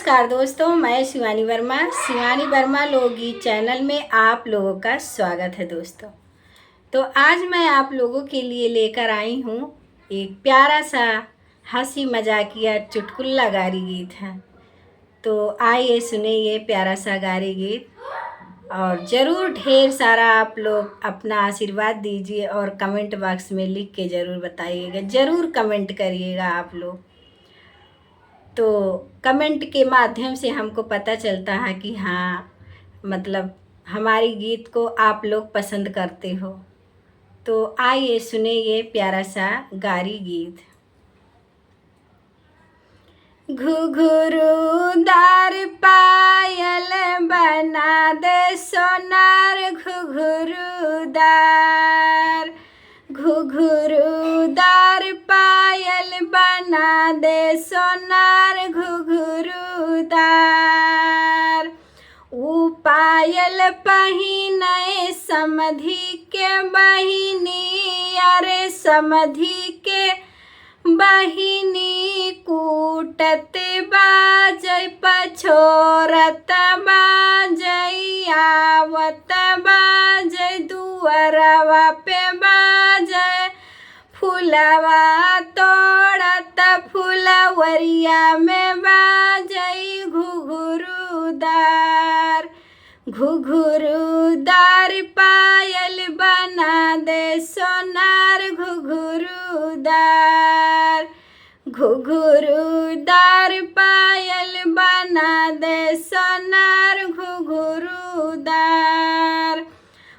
नमस्कार दोस्तों, मैं शिवानी वर्मा लोकगीत चैनल में आप लोगों का स्वागत है दोस्तों। तो आज मैं आप लोगों के लिए लेकर आई हूँ एक प्यारा सा हंसी मजाकिया चुटकुला गारी गीत है। तो आइए सुने ये प्यारा सा गारी गीत और ज़रूर ढेर सारा आप लोग अपना आशीर्वाद दीजिए और कमेंट बॉक्स में लिख के ज़रूर बताइएगा, ज़रूर कमेंट करिएगा आप लोग। तो कमेंट के माध्यम से हमको पता चलता है कि हाँ, मतलब हमारी गीत को आप लोग पसंद करते हो। तो आइए सुने ये प्यारा सा गारी गीत। घुघुरुदार पायल बना दे सोनार घुघुरुदार, घुघुरुदार पायल बना दे सोनार घुघुरुदार। ऊ पायल पहिने समधी के बहिनी, अरे समधी के बहिनी कूटत बाजै पछोरत बाजै आवत बाजै दुअरवा पे बाजै फुलवा तोड़त फुलवरिया में बाजै घुघुरुदार, घुघुरुदार पायल बना दे सोनार घुघुरुदार, घुघुरुदार पायल बना दे सोनार घुघुरुदार।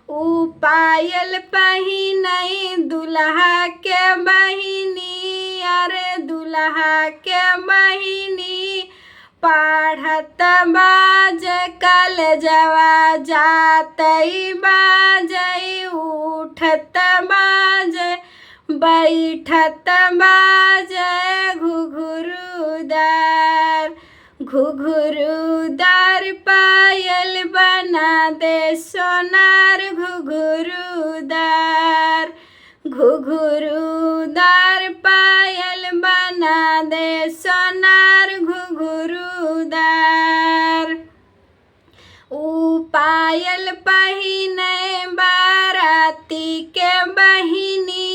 ऊ पायल पहिने दुल्हा के बहिनी, अरे दुल्हा के बहिनी पढ़त बाजै कलजवा जातै बाजै उठत बाजै बैठत बाजै घुघुरुदार, घुघुरुदार पायल बना दे सोनार घुघुरुदार, घुघुरुदार पायल बना दे सोनार घुघुरुदार। ऊ पायल पहिने बाराती के बहिनी,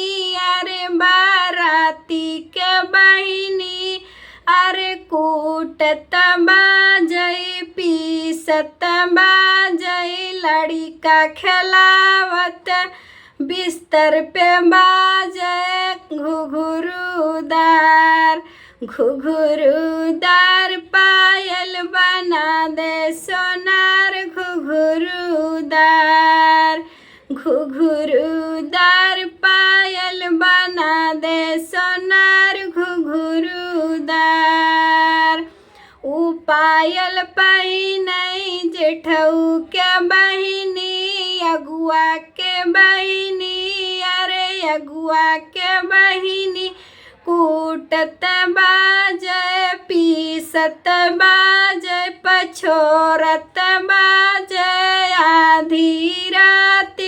अरे बाराती के बहिनी अरे कूटत बाजै पीसत बाजै लड़िका खेलावत बिस्तर पे बाजै घुघुरुदार, घुघुरुदार पायल बना दे सोनार घुघुरुदार, घुघुरुदार पायल बना दे सोनार घुघुरुदार। ऊ पायल पहिने जेठऊ के बहिनी, अगुआ के बहिनी, अरे अगुआ के बहिनी कूटत बाजै पीसत बाजै पछोरत बाजै आधी रात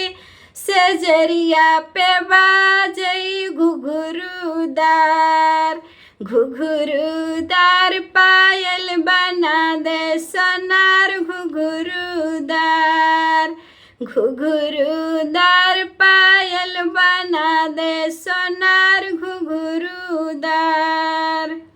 सेजरिया पे बाजै घुघुरुदार, घुघुरुदार पायल बना दे सोनार घुघुरुदार, घुघुरुदार पायल बना दे सोनार घुघुरुदार।